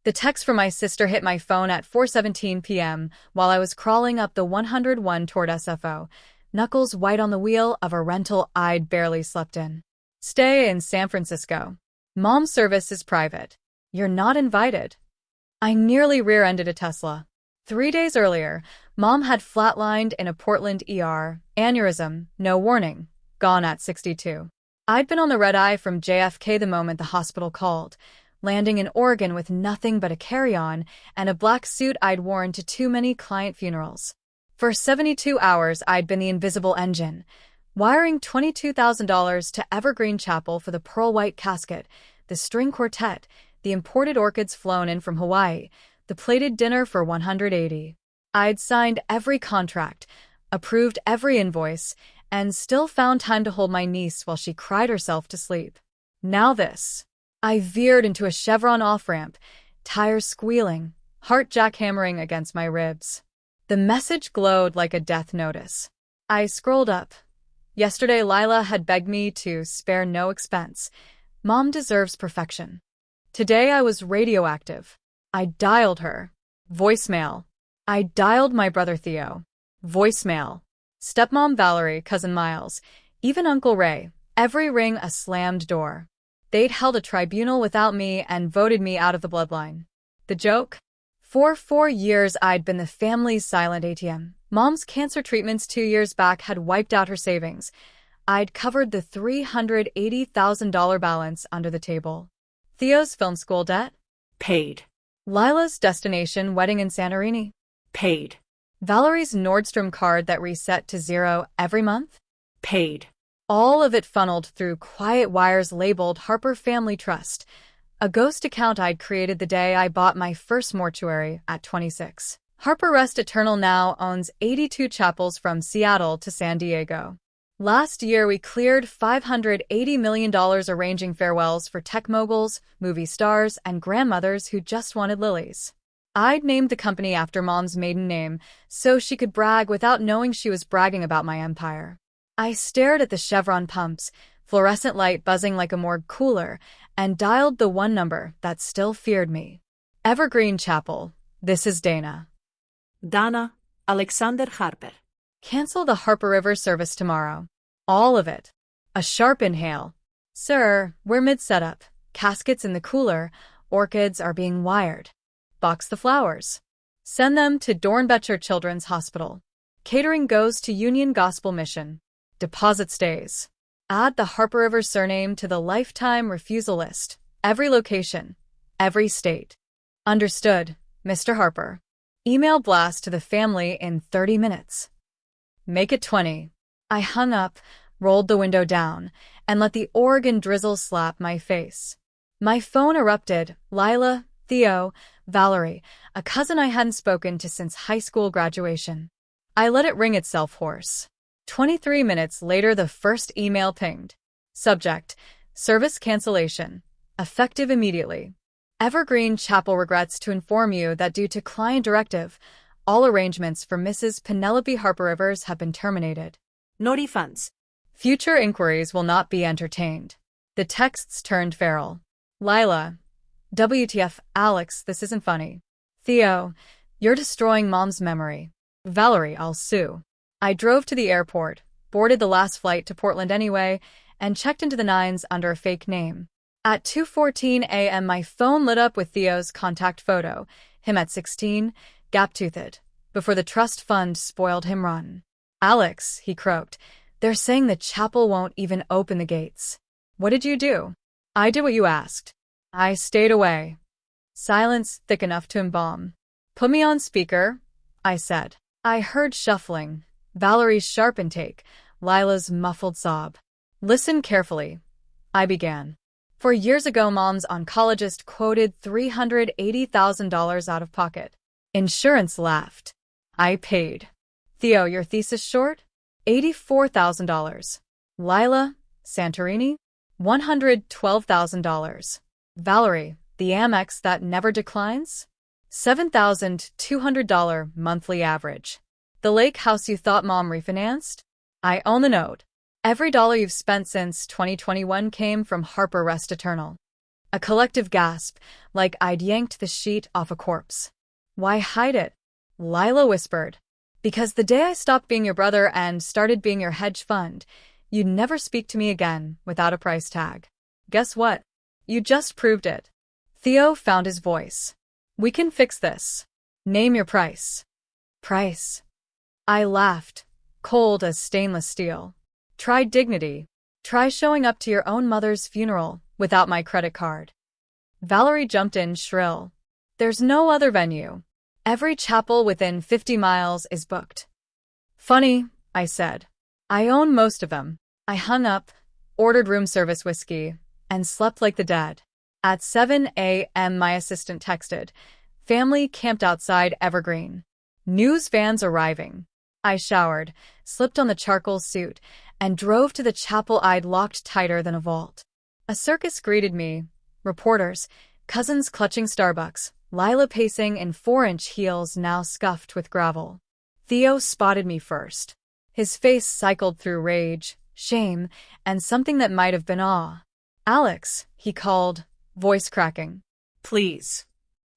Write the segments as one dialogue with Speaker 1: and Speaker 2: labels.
Speaker 1: The text from my sister hit my phone at 4:17 p.m. while I was crawling up the 101 toward SFO, knuckles white on the wheel of a rental I'd barely slept in. Stay in San Francisco. Mom's service is private. You're not invited. I nearly rear-ended a Tesla. 3 days earlier, Mom had flatlined in a Portland ER, aneurysm, no warning, gone at 62. I'd been on the red-eye from JFK the moment the hospital called, landing in Oregon with nothing but a carry-on and a black suit I'd worn to too many client funerals. For 72 hours, I'd been the invisible engine, wiring $22,000 to Evergreen Chapel for the pearl-white casket, the string quartet, the imported orchids flown in from Hawaii, the plated dinner for 180. I'd signed every contract, approved every invoice, and still found time to hold my niece while she cried herself to sleep. Now this. I veered into a chevron off-ramp, tires squealing, heart jackhammering against my ribs. The message glowed like a death notice. I scrolled up. Yesterday, Lila had begged me to spare no expense. Mom deserves perfection. Today, I was radioactive. I dialed her. Voicemail. I dialed my brother Theo. Voicemail. Stepmom Valerie, cousin Miles, even Uncle Ray, every ring a slammed door. They'd held a tribunal without me and voted me out of the bloodline. The joke? For 4 years, I'd been the family's silent ATM. Mom's cancer treatments 2 years back had wiped out her savings. I'd covered the $380,000 balance under the table. Theo's film school debt?
Speaker 2: Paid.
Speaker 1: Lila's destination wedding in Santorini?
Speaker 2: Paid.
Speaker 1: Valerie's Nordstrom card that reset to zero every month?
Speaker 2: Paid.
Speaker 1: All of it funneled through quiet wires labeled Harper Family Trust, a ghost account I'd created the day I bought my first mortuary at 26. Harper Rest Eternal now owns 82 chapels from Seattle to San Diego. Last year, we cleared $580 million arranging farewells for tech moguls, movie stars, and grandmothers who just wanted lilies. I'd named the company after Mom's maiden name so she could brag without knowing she was bragging about my empire. I stared at the Chevron pumps, fluorescent light buzzing like a morgue cooler, and dialed the one number that still feared me. Evergreen Chapel, this is Dana.
Speaker 2: Dana, Alexander Harper.
Speaker 1: Cancel the Harper River service tomorrow. All of it. A sharp inhale. Sir, we're mid-setup. Caskets in the cooler. Orchids are being wired. Box the flowers. Send them to Dornbecher Children's Hospital. Catering goes to Union Gospel Mission. Deposit stays. Add the Harper River surname to the lifetime refusal list. Every location. Every state. Understood, Mr. Harper. Email blast to the family in 30 minutes. Make it 20. I hung up, rolled the window down, and let the Oregon drizzle slap my face. My phone erupted. Lila, Theo, Valerie, a cousin I hadn't spoken to since high school graduation. I let it ring itself hoarse. 23 minutes later, the first email pinged. Subject: Service cancellation. Effective immediately. Evergreen Chapel regrets to inform you that due to client directive, all arrangements for Mrs. Penelope Harper Rivers have been terminated.
Speaker 2: No refunds.
Speaker 1: Future inquiries will not be entertained. The texts turned feral. Lila. WTF, Alex, this isn't funny. Theo, you're destroying Mom's memory. Valerie, I'll sue. I drove to the airport, boarded the last flight to Portland anyway, and checked into the nines under a fake name. At 2:14 a.m., my phone lit up with Theo's contact photo, him at 16, gap-toothed, before the trust fund spoiled him rotten. Alex, he croaked, they're saying the chapel won't even open the gates. What did you do? I did what you asked. I stayed away. Silence thick enough to embalm. Put me on speaker, I said. I heard shuffling, Valerie's sharp intake, Lila's muffled sob. Listen carefully, I began. 4 years ago, Mom's oncologist quoted $380,000 out of pocket. Insurance laughed. I paid. Theo, your thesis short? $84,000. Lila, Santorini? $112,000. Valerie, the Amex that never declines? $7,200 monthly average. The lake house you thought Mom refinanced? I own the note. Every dollar you've spent since 2021 came from Harper Rest Eternal. A collective gasp, like I'd yanked the sheet off a corpse. Why hide it? Lila whispered. Because the day I stopped being your brother and started being your hedge fund, you'd never speak to me again without a price tag. Guess what? You just proved it. Theo found his voice. We can fix this. Name your price. Price. I laughed, cold as stainless steel. Try dignity. Try showing up to your own mother's funeral without my credit card. Valerie jumped in shrill. There's no other venue. Every chapel within 50 miles is booked. Funny, I said. I own most of them. I hung up, ordered room service whiskey, and slept like the dead. At 7 a.m. my assistant texted, family camped outside Evergreen. News vans arriving. I showered, slipped on the charcoal suit, and drove to the chapel I'd locked tighter than a vault. A circus greeted me. Reporters, cousins clutching Starbucks, Lila pacing in 4-inch heels now scuffed with gravel. Theo spotted me first. His face cycled through rage, shame, and something that might have been awe. Alex, he called, voice cracking.
Speaker 2: Please.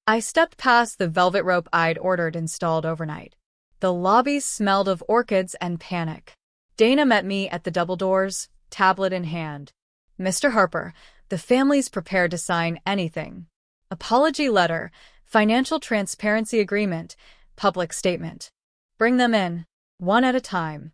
Speaker 1: I stepped past the velvet rope I'd ordered installed overnight. The lobby smelled of orchids and panic. Dana met me at the double doors, tablet in hand. Mr. Harper, the family's prepared to sign anything. Apology letter, financial transparency agreement, public statement. Bring them in, one at a time.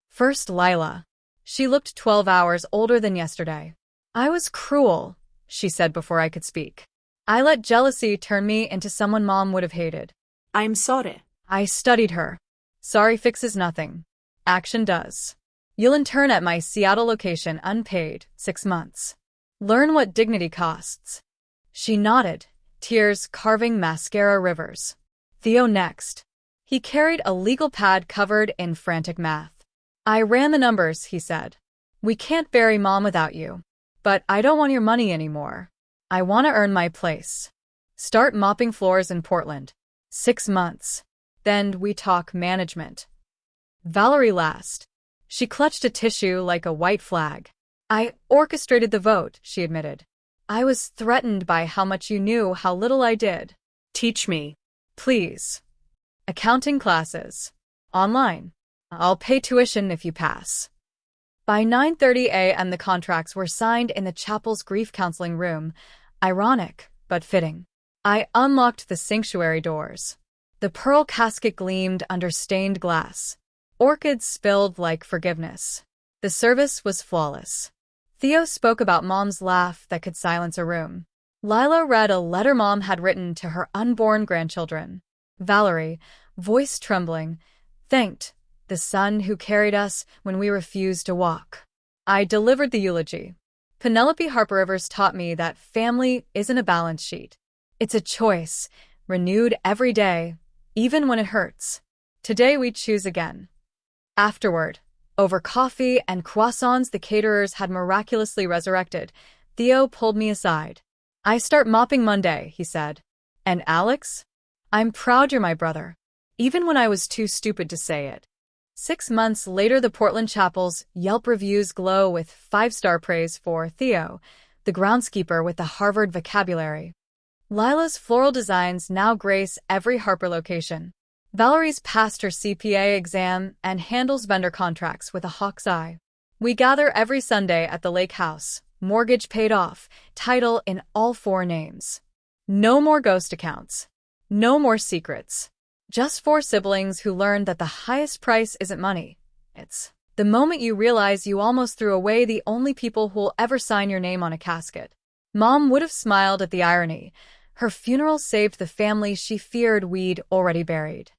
Speaker 1: First Lila. She looked 12 hours older than yesterday. I was cruel, she said before I could speak. I let jealousy turn me into someone Mom would have hated.
Speaker 2: I'm sorry.
Speaker 1: I studied her. Sorry fixes nothing. Action does. You'll intern at my Seattle location unpaid, 6 months. Learn what dignity costs. She nodded, tears carving mascara rivers. Theo next. He carried a legal pad covered in frantic math. I ran the numbers, he said. We can't bury Mom without you. But I don't want your money anymore. I want to earn my place. Start mopping floors in Portland. 6 months. Then we talk management. Valerie last. She clutched a tissue like a white flag. I orchestrated the vote, she admitted. I was threatened by how much you knew, how little I did.
Speaker 2: Teach me.
Speaker 1: Please. Accounting classes. Online. I'll pay tuition if you pass. By 9:30 a.m. the contracts were signed in the chapel's grief counseling room. Ironic, but fitting. I unlocked the sanctuary doors. The pearl casket gleamed under stained glass. Orchids spilled like forgiveness. The service was flawless. Theo spoke about Mom's laugh that could silence a room. Lila read a letter Mom had written to her unborn grandchildren. Valerie, voice trembling, thanked the son who carried us when we refused to walk. I delivered the eulogy. Penelope Harper Rivers taught me that family isn't a balance sheet. It's a choice, renewed every day, even when it hurts. Today we choose again. Afterward, over coffee and croissants the caterers had miraculously resurrected, Theo pulled me aside. I start mopping Monday, he said. And Alex? I'm proud you're my brother. Even when I was too stupid to say it. 6 months later the Portland Chapel's Yelp reviews glow with 5-star praise for Theo, the groundskeeper with the Harvard vocabulary. Lila's floral designs now grace every Harper location. Valerie's passed her CPA exam and handles vendor contracts with a hawk's eye. We gather every Sunday at the lake house, mortgage paid off, title in all 4 names. No more ghost accounts. No more secrets. Just 4 siblings who learned that the highest price isn't money. It's the moment you realize you almost threw away the only people who'll ever sign your name on a casket. Mom would have smiled at the irony. Her funeral saved the family she feared we'd already buried.